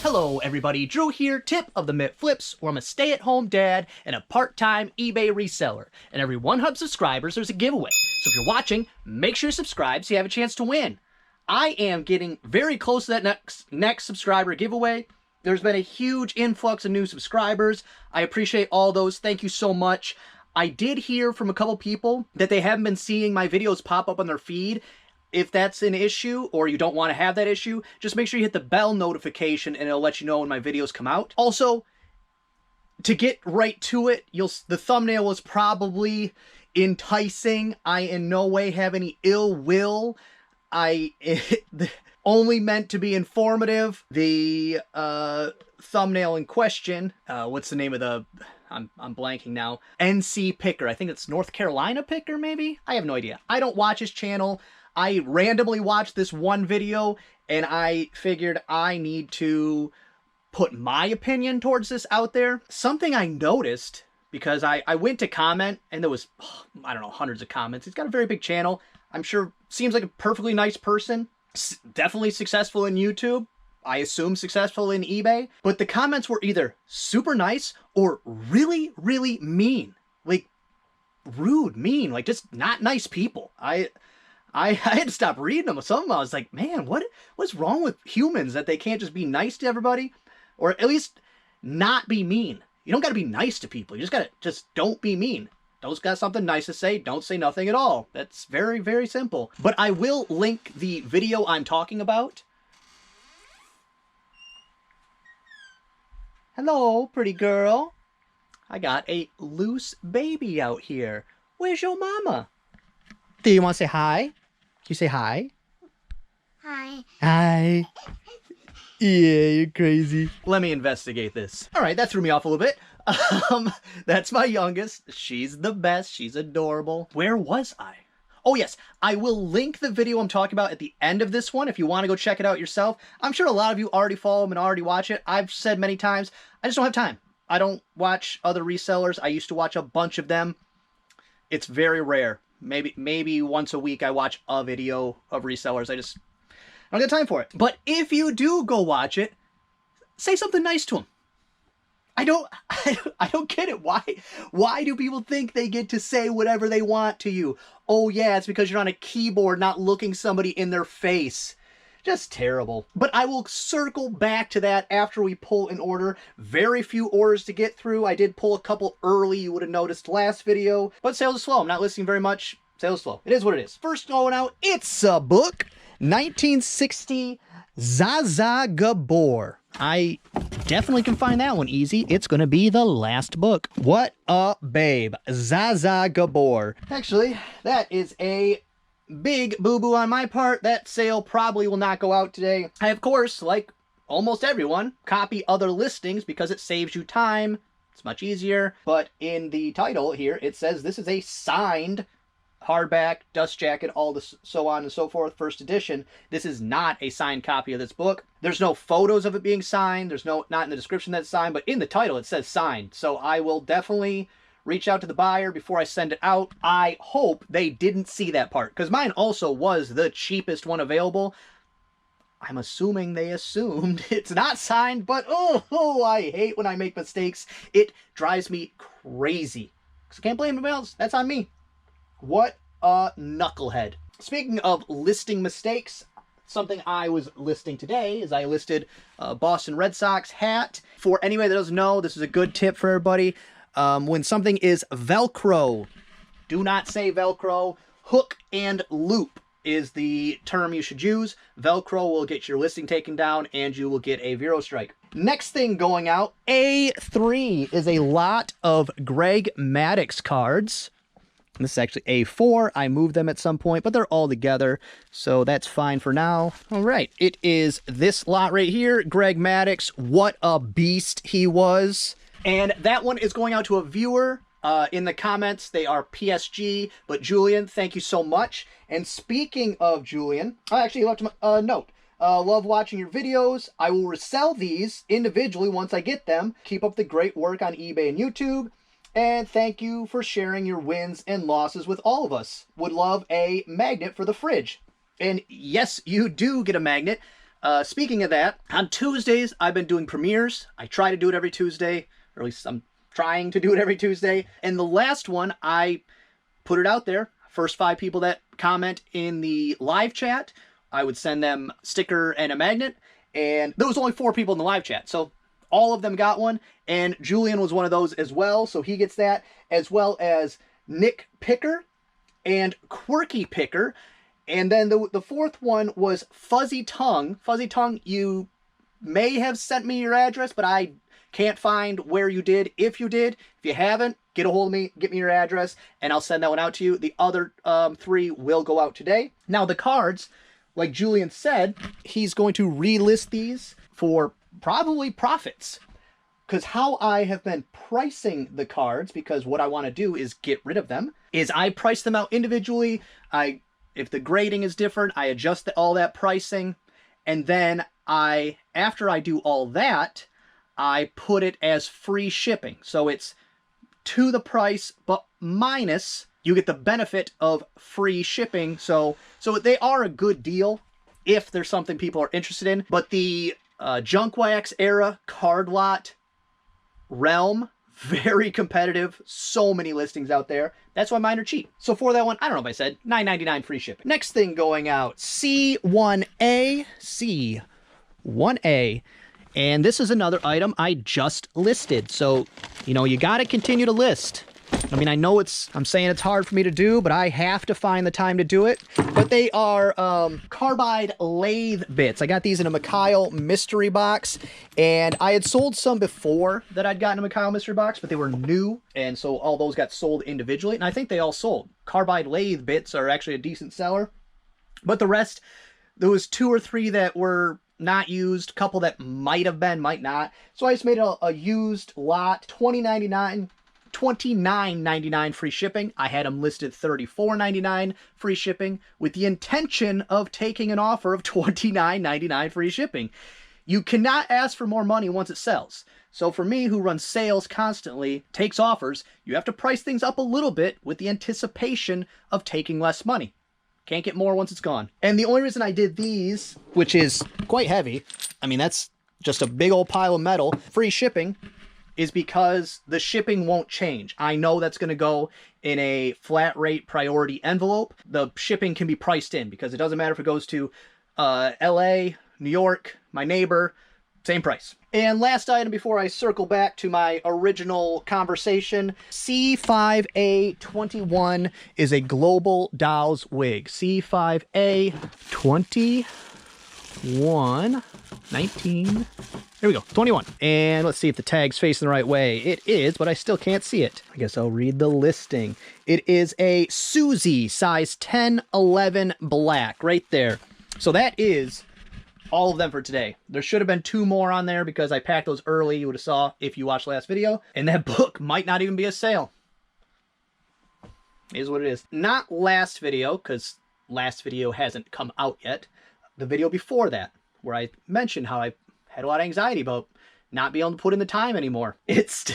Hello everybody, Drew here, tip of the Mitt Flips, where I'm a stay-at-home dad and a part-time eBay reseller. And every 100 subscribers, there's a giveaway. So if you're watching, make sure you subscribe so you have a chance to win. I am getting very close to that next subscriber giveaway. There's been a huge influx of new subscribers. I appreciate all those. Thank you so much. I did hear from a couple people that they haven't been seeing my videos pop up on their feed. If that's an issue or you don't want to have that issue, just make sure you hit the bell notification and it'll let you know when my videos come out. Also, to get right to it, the thumbnail was probably enticing. I in no way have any ill will. Only meant to be informative. The thumbnail in question, what's the name of the... I'm blanking now. NC Picker. I think it's North Carolina Picker, maybe? I have no idea. I don't watch his channel. I randomly watched this one video, and I figured I need to put my opinion towards this out there. Something I noticed, because I went to comment, and there was, I don't know, hundreds of comments. He's got a very big channel. I'm sure seems like a perfectly nice person. Definitely successful in YouTube. I assume successful in eBay. But the comments were either super nice or really, really mean. Like, rude, mean, like just not nice people. I had to stop reading them. Some of them I was like, man, what's wrong with humans that they can't just be nice to everybody? Or at least not be mean. You don't got to be nice to people. You just got to don't be mean. Those got something nice to say, don't say nothing at all. That's very, very simple. But I will link the video I'm talking about. Hello, pretty girl. I got a loose baby out here. Where's your mama? Do you want to say hi? Can you say hi? Hi. Hi. Yeah, you're crazy. Let me investigate this. All right, that threw me off a little bit. That's my youngest. She's the best. She's adorable. Where was I? Oh, yes. I will link the video I'm talking about at the end of this one if you want to go check it out yourself. I'm sure a lot of you already follow them and already watch it. I've said many times, I just don't have time. I don't watch other resellers. I used to watch a bunch of them. It's very rare. Maybe once a week I watch a video of resellers. I don't get time for it. But if you do go watch it, say something nice to them. I don't get it. Why do people think they get to say whatever they want to you? Oh yeah, it's because you're on a keyboard not looking somebody in their face. Just terrible. But I will circle back to that after we pull an order. Very few orders to get through. I did pull a couple early, you would have noticed last video. But sales is slow. I'm not listing very much. Sales is slow. It is what it is. First going out, it's a book. 1960 Zaza Gabor. I definitely can find that one easy. It's going to be the last book. What a babe. Zaza Gabor. Actually, that is a big boo-boo on my part. That sale probably will not go out today. I, of course, like almost everyone, copy other listings because it saves you time. It's much easier. But in the title here, it says this is a signed hardback, dust jacket, all this, so on and so forth, first edition. This is not a signed copy of this book. There's no photos of it being signed. There's not in the description that it's signed, but in the title it says signed. So I will definitely reach out to the buyer before I send it out. I hope they didn't see that part, because mine also was the cheapest one available. I'm assuming they assumed it's not signed, but oh, I hate when I make mistakes. It drives me crazy. Because I can't blame anybody else. That's on me. What a knucklehead. Speaking of listing mistakes, something I was listing today is I listed a Boston Red Sox hat. For anybody that doesn't know, this is a good tip for everybody. When something is Velcro, do not say Velcro. Hook and loop is the term you should use. Velcro will get your listing taken down and you will get a Vero strike. Next thing going out, A3 is a lot of Greg Maddux cards. This is actually A4. I moved them at some point, but they're all together, so that's fine for now. All right, it is this lot right here. Greg Maddux, what a beast he was. And that one is going out to a viewer. In the comments, they are PSG, but Julian, thank you so much. And speaking of Julian, I actually left him a note. Love watching your videos. I will resell these individually once I get them. Keep up the great work on eBay and YouTube. And thank you for sharing your wins and losses with all of us. Would love a magnet for the fridge. And yes, you do get a magnet. Speaking of that, on Tuesdays, I've been doing premieres. I try to do it every Tuesday, or at least I'm trying to do it every Tuesday. And the last one, I put it out there. First 5 people that comment in the live chat, I would send them a sticker and a magnet. And there was only 4 people in the live chat, so all of them got one. And Julian was one of those as well, so he gets that, as well as Nick Picker and Quirky Picker. And then the 4th one was Fuzzy Tongue. Fuzzy Tongue, you may have sent me your address, but I can't find where you did. If you did, if you haven't, get a hold of me, get me your address, and I'll send that one out to you. The other 3 will go out today. Now, the cards, like Julian said, he's going to relist these for probably profits. Because how I have been pricing the cards, because what I want to do is get rid of them, is I price them out individually. If the grading is different, I adjust all that pricing, and then after I do all that, I put it as free shipping. So it's to the price, but minus you get the benefit of free shipping. So they are a good deal if there's something people are interested in. But the Junk Wax era card lot realm, very competitive. So many listings out there. That's why mine are cheap. So for that one, I don't know if I said $9.99 free shipping. Next thing going out, C1A. C1A. And this is another item I just listed. So, you got to continue to list. I mean, I know I'm saying it's hard for me to do, but I have to find the time to do it. But they are carbide lathe bits. I got these in a Mikhail mystery box, and I had sold some before that I'd gotten a Mikhail mystery box, but they were new, and so all those got sold individually, and I think they all sold. Carbide lathe bits are actually a decent seller, but the rest, there was 2 or 3 that were not used, couple that might have been, might not. So I just made a used lot, $29.99 free shipping. I had them listed $34.99 free shipping with the intention of taking an offer of $29.99 free shipping. You cannot ask for more money once it sells. So for me, who runs sales constantly, takes offers, you have to price things up a little bit with the anticipation of taking less money. Can't get more once it's gone. And the only reason I did these, which is quite heavy, I mean, that's just a big old pile of metal, free shipping, is because the shipping won't change. I know that's going to go in a flat rate priority envelope. The shipping can be priced in because it doesn't matter if it goes to LA, New York, my neighbor, same price. And last item before I circle back to my original conversation, C5A21 is a Global Dolls wig. C5A21, 19, here we go, 21. And let's see if the tag's facing the right way. It is, but I still can't see it. I guess I'll read the listing. It is a Susie size 10-11 black right there. So that is all of them for today. There should have been 2 more on there because I packed those early. You would have saw if you watched last video. And that book might not even be a sale. It is what it is. Not last video, because last video hasn't come out yet. The video before that, where I mentioned how I had a lot of anxiety about not being able to put in the time anymore. It's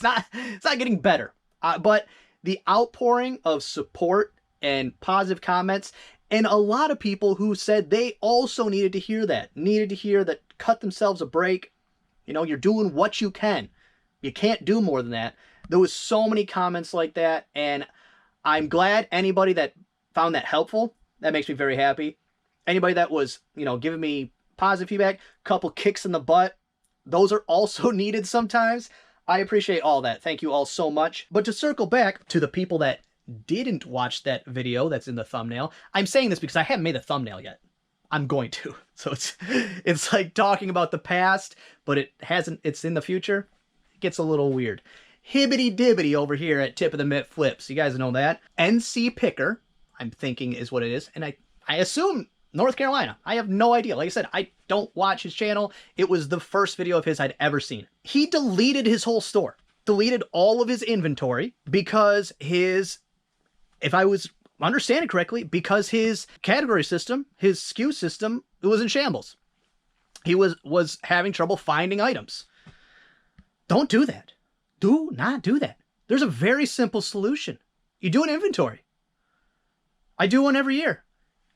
not getting better. But the outpouring of support and positive comments, and a lot of people who said they also needed to hear that, cut themselves a break. You're doing what you can. You can't do more than that. There was so many comments like that, and I'm glad anybody that found that helpful. That makes me very happy. Anybody that was, giving me positive feedback, couple kicks in the butt, those are also needed sometimes. I appreciate all that. Thank you all so much. But to circle back to the people that didn't watch that video that's in the thumbnail, I'm saying this because I haven't made the thumbnail yet. I'm going to. So it's like talking about the past, but it's in the future. It gets a little weird. Hibbity dibbity over here at Tip of the Mitt Flips. You guys know that. NC Picker, I'm thinking is what it is. And I assume North Carolina. I have no idea. Like I said, I don't watch his channel. It was the first video of his I'd ever seen. He deleted his whole store. Deleted all of his inventory because if I was understanding correctly, because his category system, his SKU system, it was in shambles. He was having trouble finding items. Don't do that. Do not do that. There's a very simple solution. You do an inventory. I do one every year.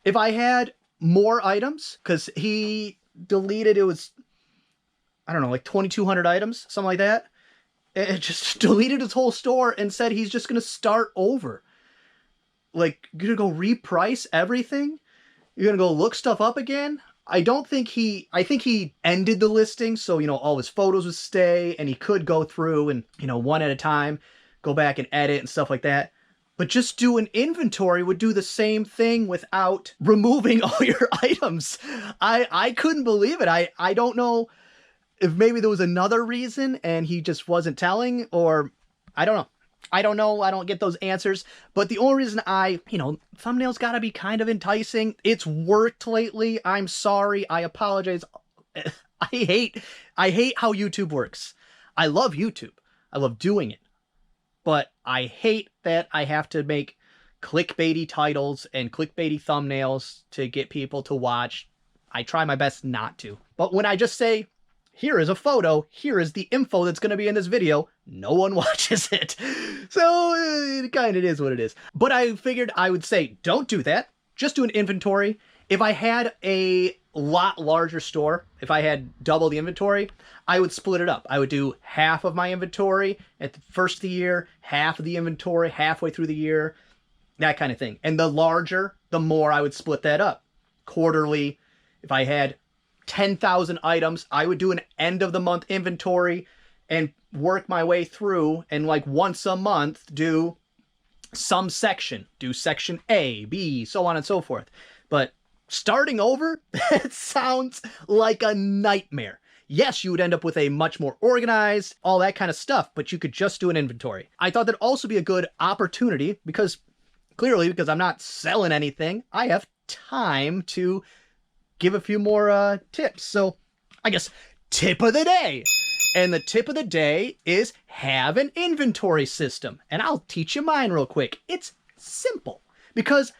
If I had more items because he deleted, it was, I don't know, like 2,200 items, something like that. It just deleted his whole store and said he's just going to start over. Like, you're going to go reprice everything? You're going to go look stuff up again? I think he ended the listing, so, you know, all his photos would stay, and he could go through and, you know, one at a time, go back and edit and stuff like that. But just do an inventory would do the same thing without removing all your items. I couldn't believe it. I don't know if maybe there was another reason and he just wasn't telling, or I don't know. I don't get those answers. But the only reason thumbnails gotta be kind of enticing. It's worked lately. I'm sorry. I apologize. I hate how YouTube works. I love YouTube. I love doing it. But I hate that I have to make clickbaity titles and clickbaity thumbnails to get people to watch. I try my best not to. But when I just say, here is a photo, here is the info that's going to be in this video, no one watches it. So it kind of is what it is. But I figured I would say, don't do that. Just do an inventory. If I had a lot larger store, if I had double the inventory, I would split it up. I would do half of my inventory at the first of the year, half of the inventory halfway through the year, that kind of thing. And the larger, the more I would split that up. Quarterly, if I had 10,000 items, I would do an end of the month inventory and work my way through, and like once a month do some section, do section A, B, so on and so forth. But starting over, that sounds like a nightmare. Yes, you would end up with a much more organized, all that kind of stuff, but you could just do an inventory. I thought that'd also be a good opportunity because I'm not selling anything, I have time to give a few more tips. So I guess tip of the day. And the tip of the day is have an inventory system. And I'll teach you mine real quick. It's simple because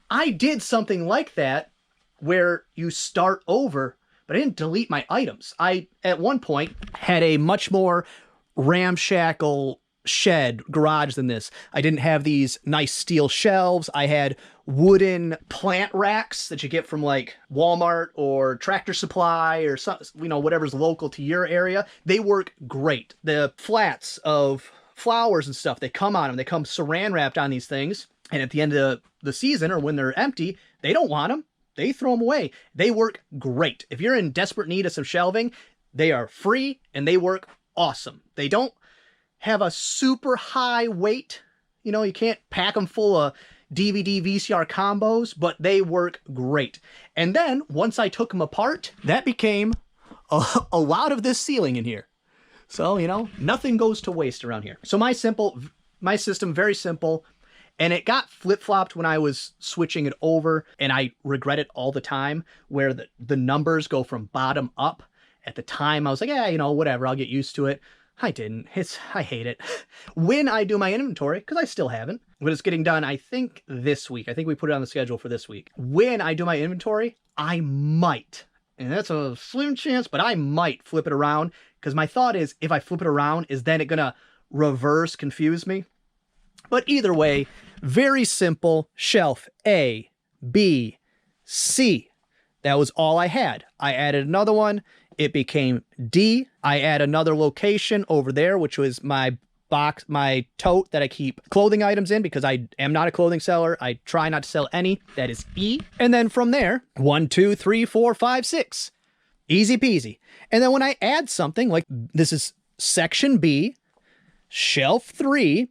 I did something like that where you start over, but I didn't delete my items. I, at one point, had a much more ramshackle shed garage than this. I didn't have these nice steel shelves. I had wooden plant racks that you get from like Walmart or Tractor Supply or some, whatever's local to your area. They work great. The flats of flowers and stuff, they come on them. They come saran wrapped on these things. And at the end of the season or when they're empty, they don't want them. They throw them away. They work great. If you're in desperate need of some shelving, they are free and they work awesome. They don't have a super high weight. You can't pack them full of DVD VCR combos, but they work great. And then once I took them apart, that became a lot of this ceiling in here. So, nothing goes to waste around here. So my system, very simple. And it got flip-flopped when I was switching it over, and I regret it all the time, where the numbers go from bottom up. At the time, I was like, yeah, whatever, I'll get used to it. I didn't. I hate it. When I do my inventory, because I still haven't, but it's getting done, I think, this week. I think we put it on the schedule for this week. When I do my inventory, I might, and that's a slim chance, but I might flip it around, because my thought is, if I flip it around, is then it going to reverse confuse me? But either way, very simple. Shelf A, B, C. That was all I had. I added another one. It became D. I add another location over there, which was my box, my tote that I keep clothing items in because I am not a clothing seller. I try not to sell any. That is E. And then from there, 1, 2, 3, 4, 5, 6. Easy peasy. And then when I add something like this is section B, shelf 3,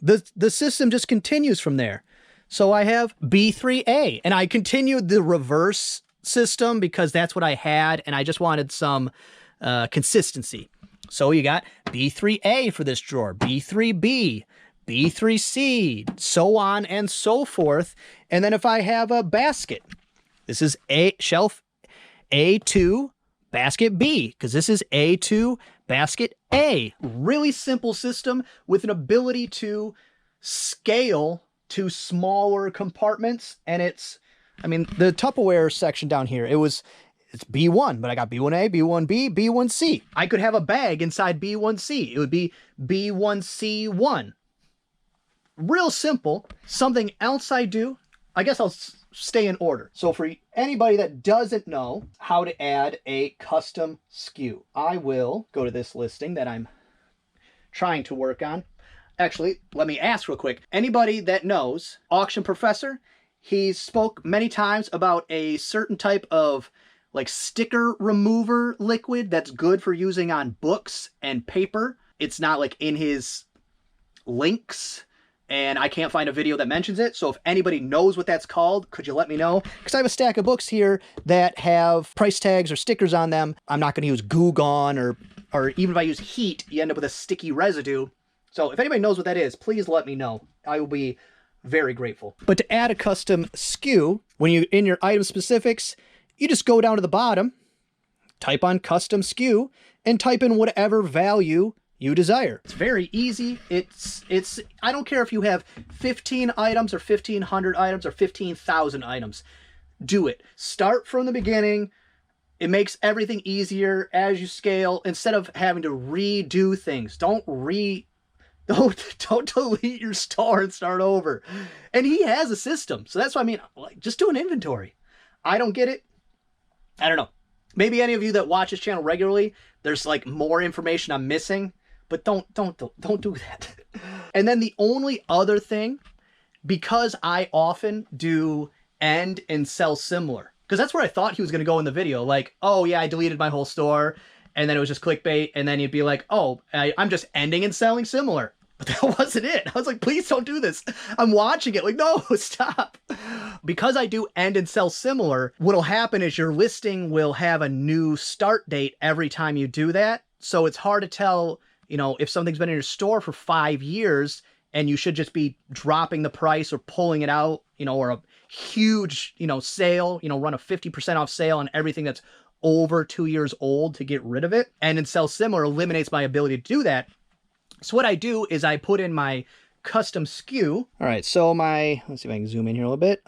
the system just continues from there. So I have B3A, and I continued the reverse system because that's what I had, and I just wanted some consistency. So you got B3A for this drawer, B3B, B3C, so on and so forth. And then if I have a basket, this is shelf A2, basket B, because this is A2, basket A. Really simple system with an ability to scale to smaller compartments. And the Tupperware section down here, it's B1, but I got B1A, B1B, B1C. I could have a bag inside B1C. It would be B1C1. Real simple. Something else I do, I guess I'll stay in order. So for anybody that doesn't know how to add a custom SKU, I will go to this listing that I'm trying to work on. Actually, let me ask real quick. Anybody that knows Auction Professor, he spoke many times about a certain type of like sticker remover liquid that's good for using on books and paper. It's not like in his links, and I can't find a video that mentions it. So if anybody knows what that's called, could you let me know? Because I have a stack of books here that have price tags or stickers on them. I'm not going to use Goo Gone, or even if I use heat, you end up with a sticky residue. So if anybody knows what that is, please let me know. I will be very grateful. But to add a custom SKU, when you're in your item specifics, you just go down to the bottom, type on custom SKU, and type in whatever value you desire. It's very easy. It's I don't care if you have 15 items or 1,500 items or 15,000 items. Do it. Start from the beginning. It makes everything easier as you scale instead of having to redo things. Don't delete your store and start over. And he has a system. So that's what I mean. Like, just do an inventory. I don't get it. I don't know. Maybe any of you that watch this channel regularly, there's like more information I'm missing, but don't do that. And then the only other thing, because I often do end and sell similar, because that's where I thought he was going to go in the video. Like, oh yeah, I deleted my whole store, and then it was just clickbait, and then he'd be like, oh, I'm just ending and selling similar. But that wasn't it. I was like, please don't do this. I'm watching it. Like, no, stop. Because I do end and sell similar, what'll happen is your listing will have a new start date every time you do that. So it's hard to tell, you know, if something's been in your store for 5 years and you should just be dropping the price or pulling it out, you know, or a huge, you know, sale, you know, run a 50% off sale on everything that's over 2 years old to get rid of it. And then sell similar eliminates my ability to do that. So what I do is I put in my custom SKU. All right, so let's see if I can zoom in here a little bit.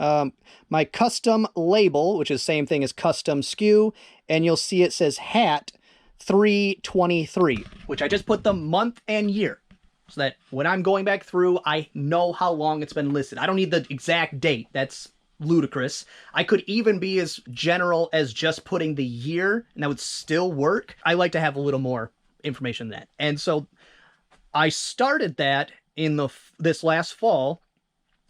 My custom label, which is the same thing as custom SKU, and you'll see it says hat 323, which I just put the month and year so that when I'm going back through, I know how long it's been listed. I don't need the exact date. That's ludicrous. I could even be as general as just putting the year, and that would still work. I like to have a little more information than that. And so I started that in this last fall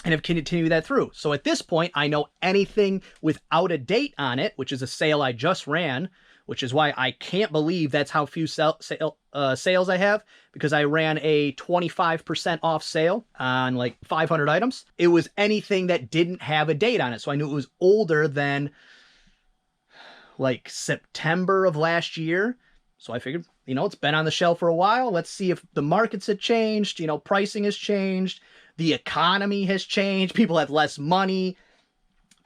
and have continued that through. So at this point, I know anything without a date on it, which is a sale I just ran, which is why I can't believe that's how few sales I have, because I ran a 25% off sale on like 500 items. It was anything that didn't have a date on it. So I knew it was older than like September of last year. So I figured, you know, it's been on the shelf for a while. Let's see if the markets have changed. You know, pricing has changed. The economy has changed. People have less money.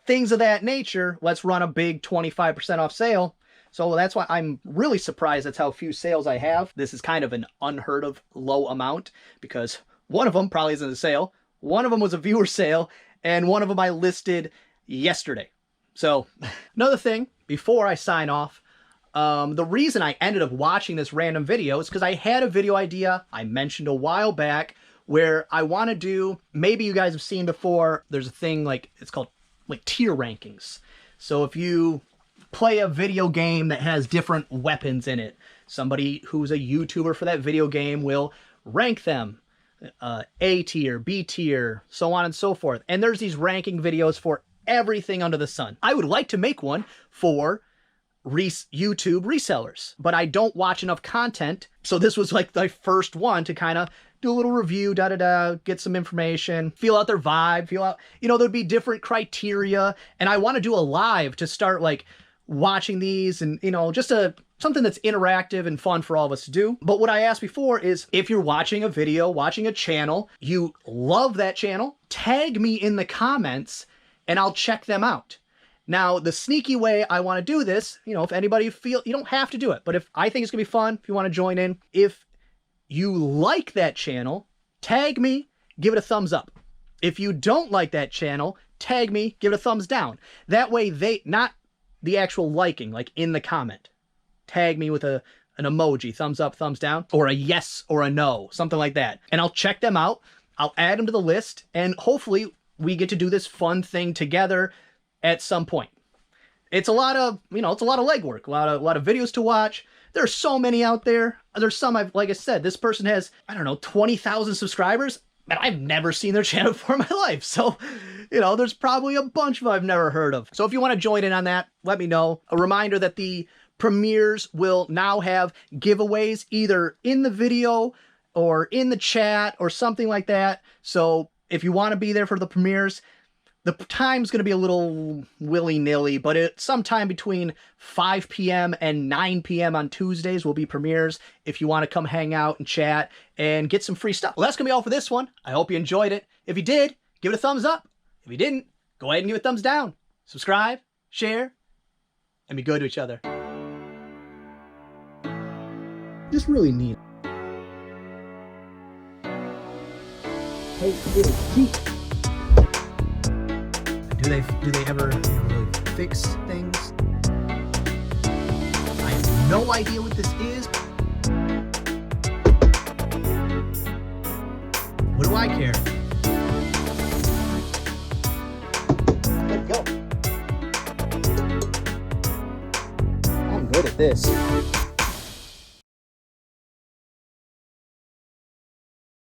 Things of that nature. Let's run a big 25% off sale. So that's why I'm really surprised that's how few sales I have. This is kind of an unheard of low amount because one of them probably isn't a sale. One of them was a viewer sale, and one of them I listed yesterday. So another thing before I sign off, the reason I ended up watching this random video is because I had a video idea I mentioned a while back where I want to do, maybe you guys have seen before, there's a thing like, it's called like tier rankings. So if you play a video game that has different weapons in it, somebody who's a YouTuber for that video game will rank them, A tier, B tier, so on and so forth. And there's these ranking videos for everything under the sun. I would like to make one for YouTube resellers, but I don't watch enough content. So this was like the first one to kind of do a little review, get some information, feel out their vibe, feel out, you know, there'd be different criteria. And I want to do a live to start like watching these and, you know, just something that's interactive and fun for all of us to do. But what I asked before is if you're watching a video, watching a channel, you love that channel, tag me in the comments and I'll check them out. Now, the sneaky way I want to do this, you know, if anybody feel, you don't have to do it, but if I think it's gonna be fun, if you want to join in, if you like that channel, tag me, give it a thumbs up. If you don't like that channel, tag me, give it a thumbs down. That way not the actual liking, like in the comment. Tag me with an emoji, thumbs up, thumbs down, or a yes or a no, something like that. And I'll check them out, I'll add them to the list, and hopefully we get to do this fun thing together, at some point. It's a lot of, it's a lot of legwork, a lot of videos to watch. There are so many out there. There's some like I said, this person has, I don't know, 20,000 subscribers, and I've never seen their channel before in my life. So, there's probably a bunch of them I've never heard of. So if you want to join in on that, let me know. A reminder that the premieres will now have giveaways either in the video or in the chat or something like that. So if you want to be there for the premieres, the time's going to be a little willy-nilly, but sometime between 5 p.m. and 9 p.m. on Tuesdays will be premieres if you want to come hang out and chat and get some free stuff. Well, that's going to be all for this one. I hope you enjoyed it. If you did, give it a thumbs up. If you didn't, go ahead and give it a thumbs down. Subscribe, share, and be good to each other. Just really neat. Hey, little Pete. Do they ever really fix things? I have no idea what this is. What do I care? Let go. I'm good at this.